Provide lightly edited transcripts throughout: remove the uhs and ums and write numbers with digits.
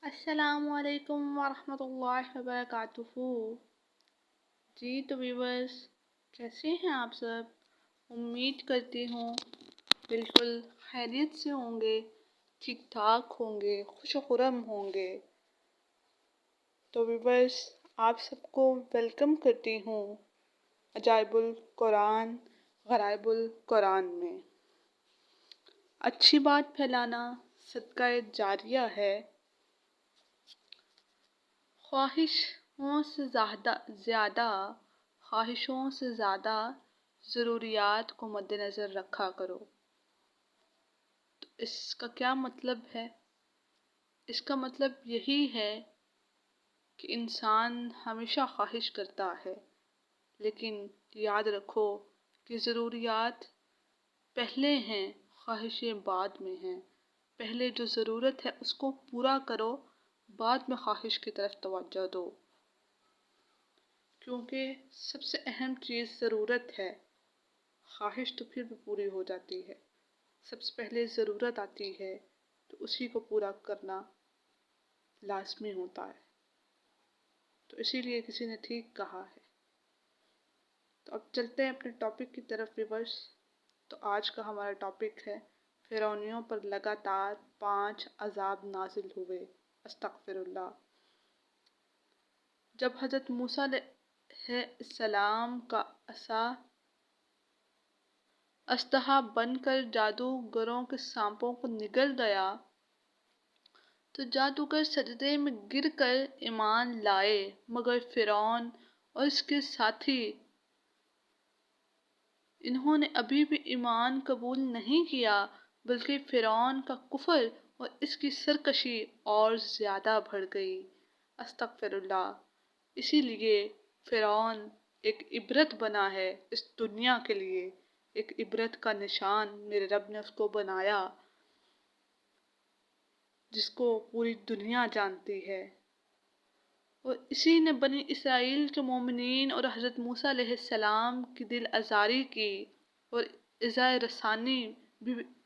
السلام علیکم ورحمۃ اللہ وبرکاتہ۔ جی تو ویورس، کیسے ہیں آپ سب؟ امید کرتی ہوں بالکل خیریت سے ہوں گے، ٹھیک ٹھاک ہوں گے، خوش و خرم ہوں گے۔ تو ویورس، آپ سب کو ویلکم کرتی ہوں عجائب القرآن غرائب القرآن میں۔ اچھی بات پھیلانا صدقہ جاریہ ہے۔ خواہشوں سے زیادہ ضروریات کو مد نظر رکھا کرو۔ تو اس کا کیا مطلب ہے؟ اس کا مطلب یہی ہے کہ انسان ہمیشہ خواہش کرتا ہے، لیکن یاد رکھو کہ ضروریات پہلے ہیں، خواہشیں بعد میں ہیں۔ پہلے جو ضرورت ہے اس کو پورا کرو، بعد میں خواہش کی طرف توجہ دو، کیونکہ سب سے اہم چیز ضرورت ہے۔ خواہش تو پھر بھی پوری ہو جاتی ہے، سب سے پہلے ضرورت آتی ہے تو اسی کو پورا کرنا لازمی ہوتا ہے۔ تو اسی لیے کسی نے ٹھیک کہا ہے۔ تو اب چلتے ہیں اپنے ٹاپک کی طرف ویورس۔ تو آج کا ہمارا ٹاپک ہے فرعونیوں پر لگاتار 5 عذاب نازل ہوئے۔ استغفر اللہ۔ جب حضرت موسیٰ علیہ السلام کا عصا اسلحہ بن کر جادوگروں کے سانپوں کو نگل گیا تو جادوگر سجدے میں گر کر ایمان لائے، مگر فرعون اور اس کے ساتھی انہوں نے ابھی بھی ایمان قبول نہیں کیا، بلکہ فرعون کا کفر اور اس کی سرکشی اور زیادہ بڑھ گئی۔ استغفر اللہ۔ اسی لیے فرعون ایک عبرت بنا ہے اس دنیا کے لیے، ایک عبرت کا نشان میرے رب نے اس کو بنایا، جس کو پوری دنیا جانتی ہے۔ اور اسی نے بنی اسرائیل کے مومنین اور حضرت موسیٰ علیہ السلام کی دل آزاری کی اور ایذاء رسانی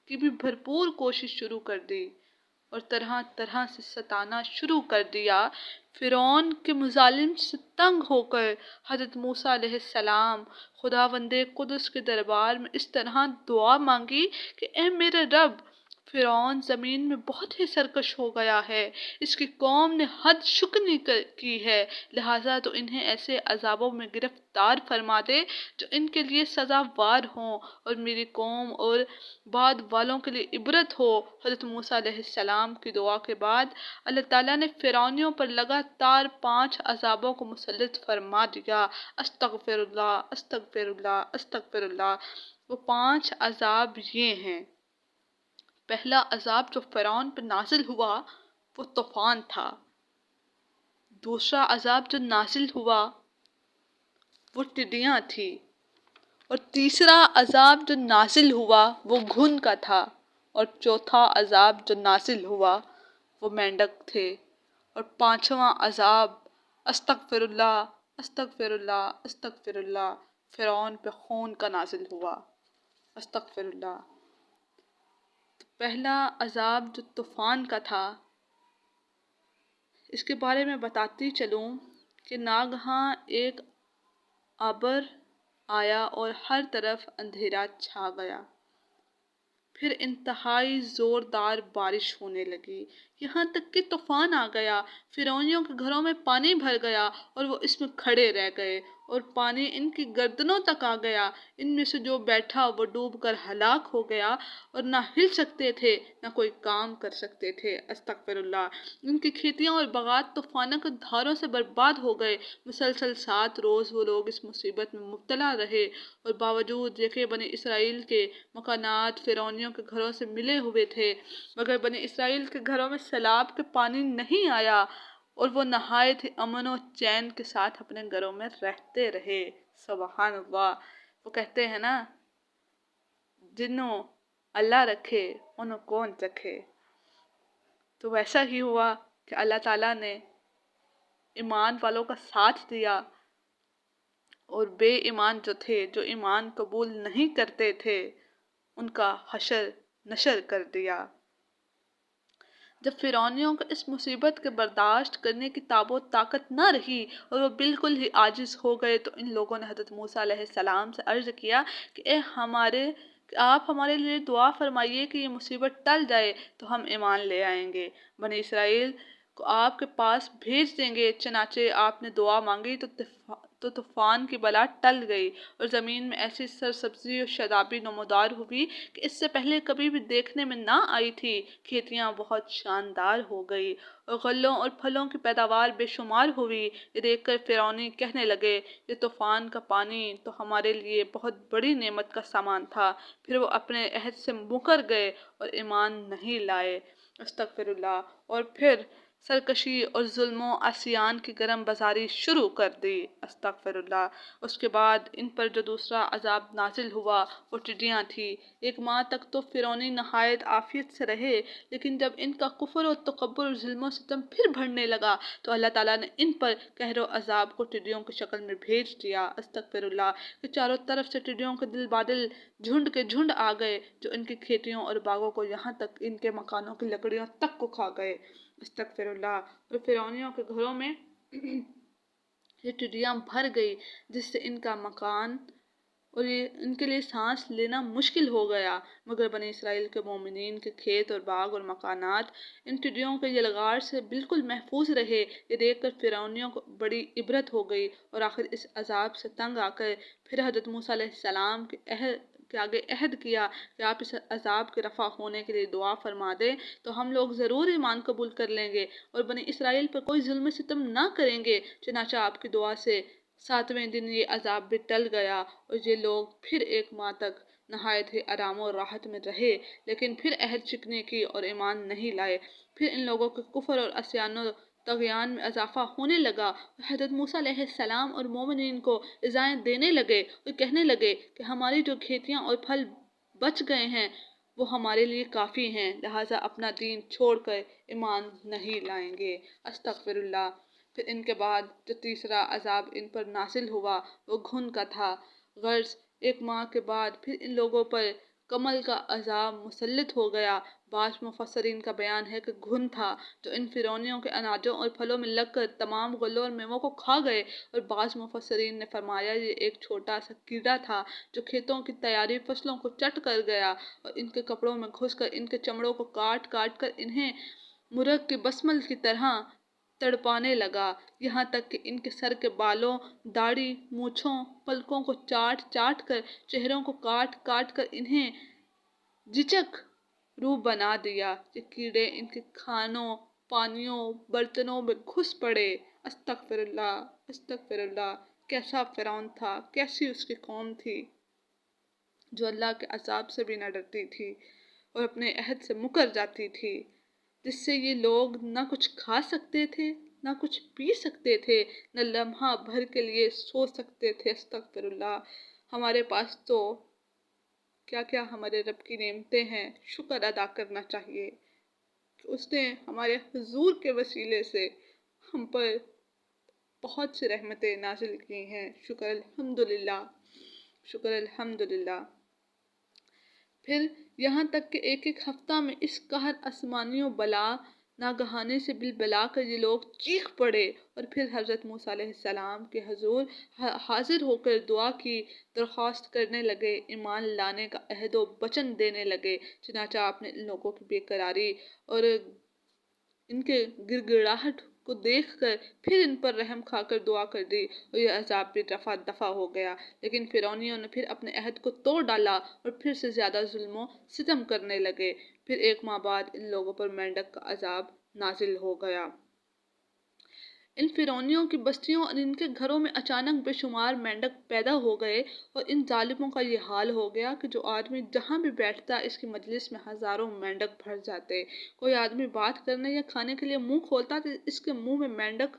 کی بھی بھرپور کوشش شروع کر دی اور طرح طرح سے ستانا شروع کر دیا۔ فرعون کے مظالم سے تنگ ہو کر حضرت موسیٰ علیہ السلام خداوند قدس کے دربار میں اس طرح دعا مانگی کہ اے میرے رب، فرعون زمین میں بہت ہی سرکش ہو گیا ہے، اس کی قوم نے حد شکنی کی ہے، لہٰذا تو انہیں ایسے عذابوں میں گرفتار فرما دے جو ان کے لیے سزاوار ہوں اور میری قوم اور بعد والوں کے لیے عبرت ہو۔ حضرت موسیٰ علیہ السلام کی دعا کے بعد اللہ تعالیٰ نے فرعونیوں پر لگاتار 5 عذابوں کو مسلط فرما دیا۔ استغفر اللہ، استغفر اللہ، استغفر اللہ۔ وہ 5 عذاب یہ ہیں۔ پہلا عذاب جو فرعون پہ نازل ہوا وہ طوفان تھا۔ دوسرا عذاب جو نازل ہوا وہ ٹڈیاں تھی، اور تیسرا عذاب جو نازل ہوا وہ گھن کا تھا، اور چوتھا عذاب جو نازل ہوا وہ مینڈک تھے، اور 5واں عذاب استغفر اللہ، استغفر اللہ، استغفر اللہ، فرعون پہ خون کا نازل ہوا۔ استغفر اللہ۔ پہلا عذاب جو طوفان کا تھا، اس کے بارے میں بتاتی چلوں کہ ناگہاں ایک ابر آیا اور ہر طرف اندھیرا چھا گیا، پھر انتہائی زوردار بارش ہونے لگی، یہاں تک کہ طوفان آ گیا، فرعونیوں کے گھروں میں پانی بھر گیا اور وہ اس میں کھڑے رہ گئے، اور پانی ان کی گردنوں تک آ گیا، ان میں سے جو بیٹھا وہ ڈوب کر ہلاک ہو گیا، اور نہ ہل سکتے تھے نہ کوئی کام کر سکتے تھے۔ استغفر اللہ۔ ان کی کھیتیاں اور باغات طوفانوں کے دھاروں سے برباد ہو گئے۔ مسلسل 7 روز وہ لوگ اس مصیبت میں مبتلا رہے، اور باوجود یہ کہ بنی اسرائیل کے مکانات فرعونیوں کے گھروں سے ملے ہوئے تھے، مگر بنی اسرائیل کے گھروں میں سیلاب کے پانی نہیں آیا، اور وہ نہایت ہی امن و چین کے ساتھ اپنے گھروں میں رہتے رہے۔ سبحان اللہ۔ وہ کہتے ہیں نا، جنوں اللہ رکھے انہوں کون چکھے۔ تو ویسا ہی ہوا کہ اللہ تعالیٰ نے ایمان والوں کا ساتھ دیا، اور بے ایمان جو تھے، جو ایمان قبول نہیں کرتے تھے، ان کا حشر نشر کر دیا۔ جب فرعونیوں کو اس مصیبت کے برداشت کرنے کی تاب و طاقت نہ رہی اور وہ بالکل ہی عاجز ہو گئے تو ان لوگوں نے حضرت موسیٰ علیہ السلام سے عرض کیا کہ کہ آپ ہمارے لیے دعا فرمائیے کہ یہ مصیبت ٹل جائے تو ہم ایمان لے آئیں گے، بنی اسرائیل کو آپ کے پاس بھیج دیں گے۔ چنانچہ آپ نے دعا مانگی تو طوفان کی بلا ٹل گئی اور زمین میں ایسی سرسبزی اور شادابی نمودار ہوئی کہ اس سے پہلے کبھی بھی دیکھنے میں نہ آئی تھی۔ کھیتیاں بہت شاندار ہو گئی اور غلوں اور پھلوں کی پیداوار بے شمار ہوئی۔ یہ دیکھ کر فرعونی کہنے لگے، یہ طوفان کا پانی تو ہمارے لیے بہت بڑی نعمت کا سامان تھا۔ پھر وہ اپنے عہد سے مکر گئے اور ایمان نہیں لائے۔ استغفر اللہ۔ اور پھر سرکشی اور ظلم و عصیان کی گرم بازاری شروع کر دی۔ استغفر اللہ۔ اس کے بعد ان پر جو دوسرا عذاب نازل ہوا وہ ٹڈیاں تھی۔ ایک ماہ تک تو فرعونی نہایت عافیت سے رہے، لیکن جب ان کا کفر و تکبر اور ظلم و ستم پھر بڑھنے لگا تو اللہ تعالیٰ نے ان پر قہر و عذاب کو ٹڈیوں کی شکل میں بھیج دیا۔ استغفر اللہ۔ کہ چاروں طرف سے ٹڈیوں کے دل بادل جھنڈ کے جھنڈ آ گئے جو ان کی کھیتیوں اور باغوں کو یہاں تک ان کے مکانوں کی لکڑیوں تک کو کھا گئے۔ استغفر اللہ۔ اور فرعونیوں کے گھروں میں یہ ٹڈیاں بھر گئی جس سے ان کا مکان اور یہ ان کے لیے سانس لینا مشکل ہو گیا، مگر بنی اسرائیل کے مومنین کے کھیت اور باغ اور مکانات ان ٹڈیوں کے یلغار سے بالکل محفوظ رہے۔ یہ دیکھ کر فرعونیوں کو بڑی عبرت ہو گئی اور آخر اس عذاب سے تنگ آ کر پھر حضرت موسیٰ علیہ السلام کے آگے عہد کیا کہ آپ اس عذاب کے رفع ہونے کے لیے دعا فرما دیں تو ہم لوگ ضرور ایمان قبول کر لیں گے اور بنی اسرائیل پر کوئی ظلم ستم نہ کریں گے۔ چنانچہ آپ کی دعا سے 7ویں دن یہ عذاب بھی ٹل گیا اور یہ لوگ پھر ایک ماہ تک نہایت ہی آرام و راحت میں رہے، لیکن پھر عہد شکنی کی اور ایمان نہیں لائے۔ پھر ان لوگوں کے کفر اور عصیان و طغیان میں اضافہ ہونے لگا اور حضرت موسیٰ علیہ السلام اور مومنین کو ایذائیں دینے لگے اور کہنے لگے کہ ہماری جو کھیتیاں اور پھل بچ گئے ہیں وہ ہمارے لیے کافی ہیں، لہٰذا اپنا دین چھوڑ کر ایمان نہیں لائیں گے۔ استغفر اللہ۔ پھر ان کے بعد جو تیسرا عذاب ان پر نازل ہوا وہ گھن کا تھا۔ غرض ایک ماہ کے بعد پھر ان لوگوں پر کمل کا عذاب مسلط ہو گیا۔ بعض مفسرین کا بیان ہے کہ گھن تھا جو ان فرعونیوں کے اناجوں اور پھلوں میں لگ کر تمام غلوں اور میووں کو کھا گئے، اور بعض مفسرین نے فرمایا یہ ایک چھوٹا سا کیڑا تھا جو کھیتوں کی تیاری فصلوں کو چٹ کر گیا اور ان کے کپڑوں میں گھس کر ان کے چمڑوں کو کاٹ کاٹ کر انہیں مرغ کے بسمل کی طرح تڑپانے لگا، یہاں تک کہ ان کے سر کے بالوں، داڑھی، مونچھوں، پلکوں کو چاٹ چاٹ کر، چہروں کو کاٹ کاٹ کر انہیں جچک روح بنا دیا۔ یہ کیڑے ان کے کھانوں، پانیوں، برتنوں میں گھس پڑے۔ استغفر اللہ۔ استغفر اللہ۔ کیسا فرعون تھا، کیسی اس کی قوم تھی جو اللہ کے عذاب سے بھی نہ ڈرتی تھی اور اپنے عہد سے مکر جاتی تھی، جس سے یہ لوگ نہ کچھ کھا سکتے تھے، نہ کچھ پی سکتے تھے، نہ لمحہ بھر کے لیے سو سکتے تھے۔ استغفر اللہ۔ ہمارے پاس تو کیا کیا ہمارے رب کی نعمتیں ہیں، شکر ادا کرنا چاہیے کہ اس نے ہمارے حضور کے وسیلے سے ہم پر بہت سی رحمتیں نازل کی ہیں۔ شکر الحمدللہ، شکر الحمدللہ۔ پھر یہاں تک کہ ایک ایک ہفتہ میں اس قہر آسمانی و بلا ناگہانے سے بلبلا کر یہ لوگ چیخ پڑے اور پھر حضرت موسیٰ علیہ السلام کے حضور حاضر ہو کر دعا کی درخواست کرنے لگے، ایمان لانے کا عہد و وچن دینے لگے۔ چنانچہ آپ نے ان لوگوں کی بے قراری اور ان کے گڑ گڑاہٹ کو دیکھ کر پھر ان پر رحم کھا کر دعا کر دی اور یہ عذاب بھی رفع دفع ہو گیا، لیکن فرعونیوں نے پھر اپنے عہد کو توڑ ڈالا اور پھر سے زیادہ ظلم و ستم کرنے لگے۔ پھر ایک ماہ بعد ان لوگوں پر مینڈک کا عذاب نازل ہو گیا۔ ان فرعونیوں کی بستیوں اور ان کے گھروں میں اچانک بے شمار مینڈک پیدا ہو گئے اور ان ظالموں کا یہ حال ہو گیا کہ جو آدمی جہاں بھی بیٹھتا اس کی مجلس میں ہزاروں مینڈک بھر جاتے۔ کوئی آدمی بات کرنے یا کھانے کے لیے منہ کھولتا تو اس کے منہ میں مینڈک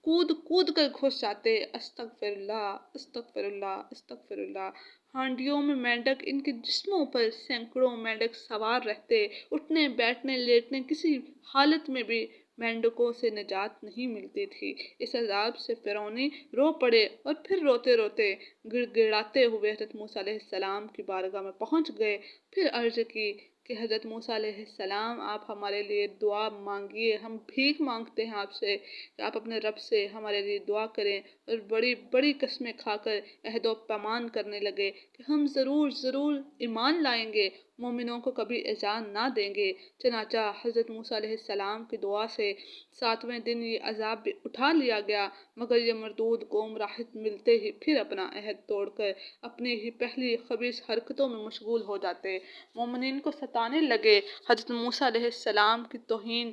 کود کود کر گھس جاتے۔ استغفر اللہ، استغفر اللہ، استغفر اللہ۔ ہانڈیوں میں مینڈک، ان کے جسموں پر سینکڑوں مینڈک سوار رہتے، اٹھنے بیٹھنے لیٹنے کسی حالت میں بھی مینڈکوں سے نجات نہیں ملتی تھی۔ اس عذاب سے فرعونی رو پڑے اور پھر روتے روتے گڑ گڑاتے ہوئے حضرت موسیٰ علیہ السلام کی بارگاہ میں پہنچ گئے۔ پھر عرض کی کہ حضرت موسیٰ علیہ السلام آپ ہمارے لیے دعا مانگیے، ہم بھیک مانگتے ہیں آپ سے کہ آپ اپنے رب سے ہمارے لیے دعا کریں۔ اور بڑی بڑی قسمیں کھا کر عہد و پیمان کرنے لگے کہ ہم ضرور ضرور ایمان لائیں گے، مومنوں کو کبھی ایذا نہ دیں گے۔ چنانچہ حضرت موسیٰ علیہ السلام کی دعا سے 7ویں دن یہ عذاب بھی اٹھا لیا گیا، مگر یہ مردود قوم راحت ملتے ہی پھر اپنا عہد توڑ کر اپنی ہی پہلی خبیث حرکتوں میں مشغول ہو جاتے، مومنین کو ستانے لگے، حضرت موسیٰ علیہ السلام کی توہین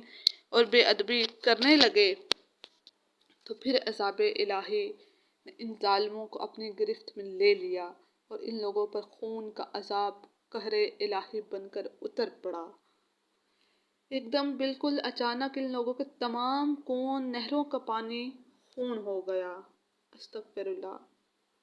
اور بے ادبی کرنے لگے۔ تو پھر عذاب الہی نے ان ظالموں کو اپنی گرفت میں لے لیا اور ان لوگوں پر خون کا عذاب قہر الہی بن کر اتر پڑا۔ ایک دم بالکل اچانک ان لوگوں کے تمام کنوؤں نہروں کا پانی خون ہو گیا۔ استغفر اللہ،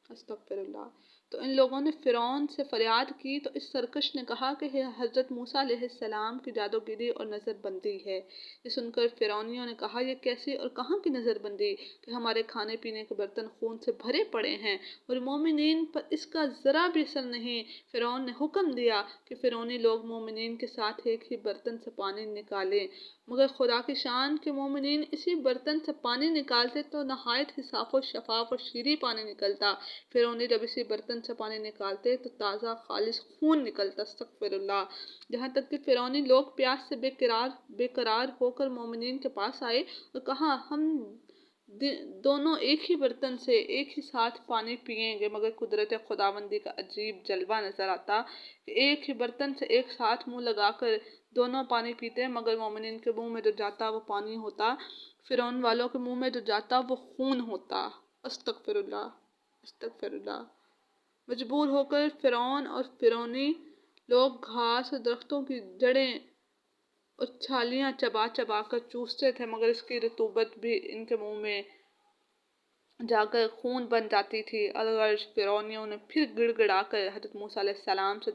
استغفر اللہ۔ تو ان لوگوں نے فرعون سے فریاد کی تو اس سرکش نے کہا کہ حضرت موسیٰ علیہ السلام کی جادوگری اور نظر بندی ہے۔ یہ سن کر فرعونیوں نے کہا یہ کیسی اور کہاں کی نظر بندی کہ ہمارے کھانے پینے کے برتن خون سے بھرے پڑے ہیں اور مومنین پر اس کا ذرا بھی اثر نہیں۔ فرعون نے حکم دیا کہ فرعونی لوگ مومنین کے ساتھ ایک ہی برتن سے پانی نکالیں، مگر خدا کی شان کے مومنین اسی برتن سے پانی نکالتے تو نہایت ہی صاف و شفاف اور شیریں پانی نکلتا۔ فرعونی جب اسی برتن سے پانی نکالتے تو تازہ خالص خون نکلتا۔ استغفر اللہ۔ یہاں تک کہ فرعونی لوگ پیاس سے بے قرار ہو کر مومنین کے پاس آئے اور کہا ہم دونوں ایک ہی برتن سے ایک ہی ساتھ پانی پئیں گے، مگر قدرت خداوندی کا عجیب جلوہ نظر آتا کہ ایک ہی برتن سے ایک ساتھ منہ لگا کر دونوں پانی پیتے، مگر مومنین کے منہ میں جو جاتا وہ پانی ہوتا، فرعون والوں کے منہ میں جو جاتا وہ خون ہوتا۔ استغفر اللہ، استغفر اللہ۔ مجبور ہو کر فرعون اور فرعونی لوگ گھاس اور درختوں کی جڑیں اور چھالیاں چبا چبا کر چوستے تھے، مگر اس کی رطوبت بھی ان کے منہ میں جا کر خون بن جاتی تھی۔ الغرض فرعونیوں نے پھر گڑ گڑا کر حضرت موسیٰ علیہ السلام سے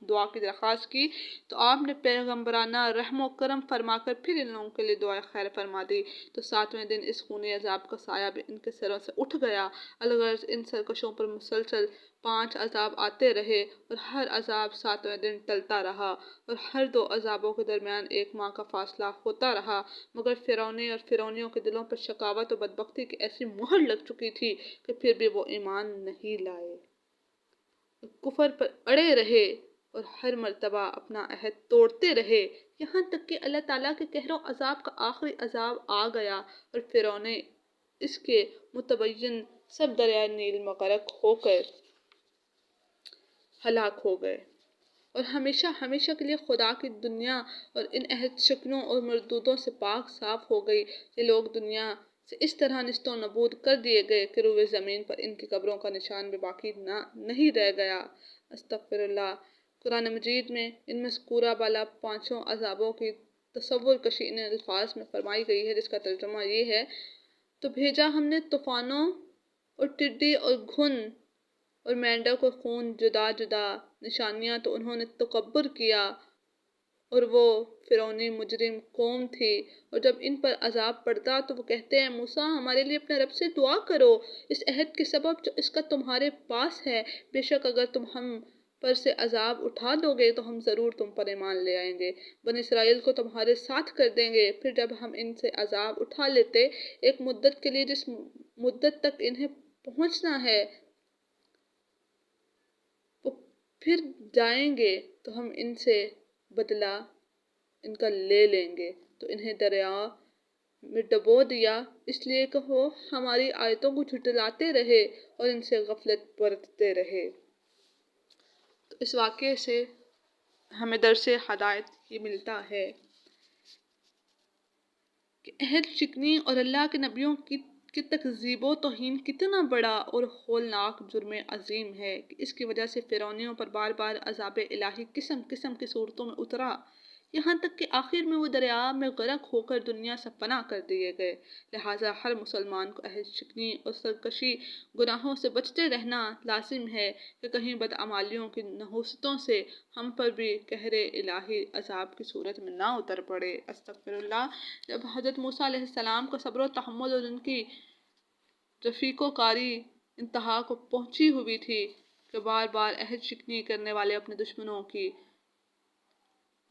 دعا کی درخواست کی تو آپ نے پیغمبرانہ رحم و کرم فرما کر پھر ان لوگوں کے لیے دعائے خیر فرما دی۔ تو 7ویں دن اس خونی عذاب کا سایہ بھی ان کے سروں سے اٹھ گیا۔ الغرض ان سرکشوں پر مسلسل 5 عذاب آتے رہے اور ہر عذاب 7ویں دن ٹلتا رہا اور ہر 2 عذابوں کے درمیان 1 ماہ کا فاصلہ ہوتا رہا، مگر فرعونی اور فرعونیوں کے دلوں پر شقاوت و بدبختی کی ایسی مہر لگ چکی تھی کہ پھر بھی وہ ایمان نہیں لائے، کفر پر اڑے رہے اور ہر مرتبہ اپنا عہد توڑتے رہے، یہاں تک کہ اللہ تعالیٰ کے قہر و عذاب کا آخری عذاب آ گیا اور فرعون اس کے متبین سب دریائے نیل میں غرق ہو کر ہلاک ہو گئے اور ہمیشہ ہمیشہ کے لیے خدا کی دنیا اور ان عہد شکنوں اور مردودوں سے پاک صاف ہو گئی۔ یہ لوگ دنیا سے اس طرح نیست و نابود کر دیے گئے کہ روئے زمین پر ان کی قبروں کا نشان بھی باقی نہیں رہ گیا۔ استغفر اللہ۔ قرآن مجید میں ان مذکورہ بالا 5 عذابوں کی تصور کشی ان الفاظ میں فرمائی گئی ہے، جس کا ترجمہ یہ ہے: تو بھیجا ہم نے طوفانوں اور ٹڈی اور گھن اور مینڈک کو خون جدا جدا نشانیاں، تو انہوں نے تکبر کیا اور وہ فرعونی مجرم قوم تھی، اور جب ان پر عذاب پڑتا تو وہ کہتے ہیں موسیٰ ہمارے لیے اپنے رب سے دعا کرو اس عہد کے سبب جو اس کا تمہارے پاس ہے، بے شک اگر تم ہم پر سے عذاب اٹھا دو گے تو ہم ضرور تم پر ایمان لے آئیں گے، بنی اسرائیل کو تمہارے ساتھ کر دیں گے۔ پھر جب ہم ان سے عذاب اٹھا لیتے ایک مدت کے لیے جس مدت تک انہیں پہنچنا ہے وہ پھر جائیں گے تو ہم ان سے بدلہ ان کا لے لیں گے، تو انہیں دریا میں ڈبو دیا اس لیے کہ وہ ہماری آیتوں کو جھٹلاتے رہے اور ان سے غفلت برتتے رہے۔ تو اس واقعے سے ہمیں درس ہدایت یہ ملتا ہے کہ عہد شکنی اور اللہ کے نبیوں کی تکذیب و توہین کتنا بڑا اور ہولناک جرم عظیم ہے کہ اس کی وجہ سے فرعونیوں پر بار بار عذاب الہی قسم قسم کی صورتوں میں اترا، یہاں تک کہ آخر میں وہ دریا میں غرق ہو کر دنیا سے فنا کر دیے گئے۔ لہٰذا ہر مسلمان کو عہد شکنی اور سرکشی گناہوں سے بچتے رہنا لازم ہے کہ کہیں بدعمالیوں کی نحوستوں سے ہم پر بھی قہر الہی عذاب کی صورت میں نہ اتر پڑے۔ استغفر اللہ۔ جب حضرت موسیٰ علیہ السلام کا صبر و تحمل اور ان کی رفیق و کاری انتہا کو پہنچی ہوئی تھی کہ بار بار عہد شکنی کرنے والے اپنے دشمنوں کی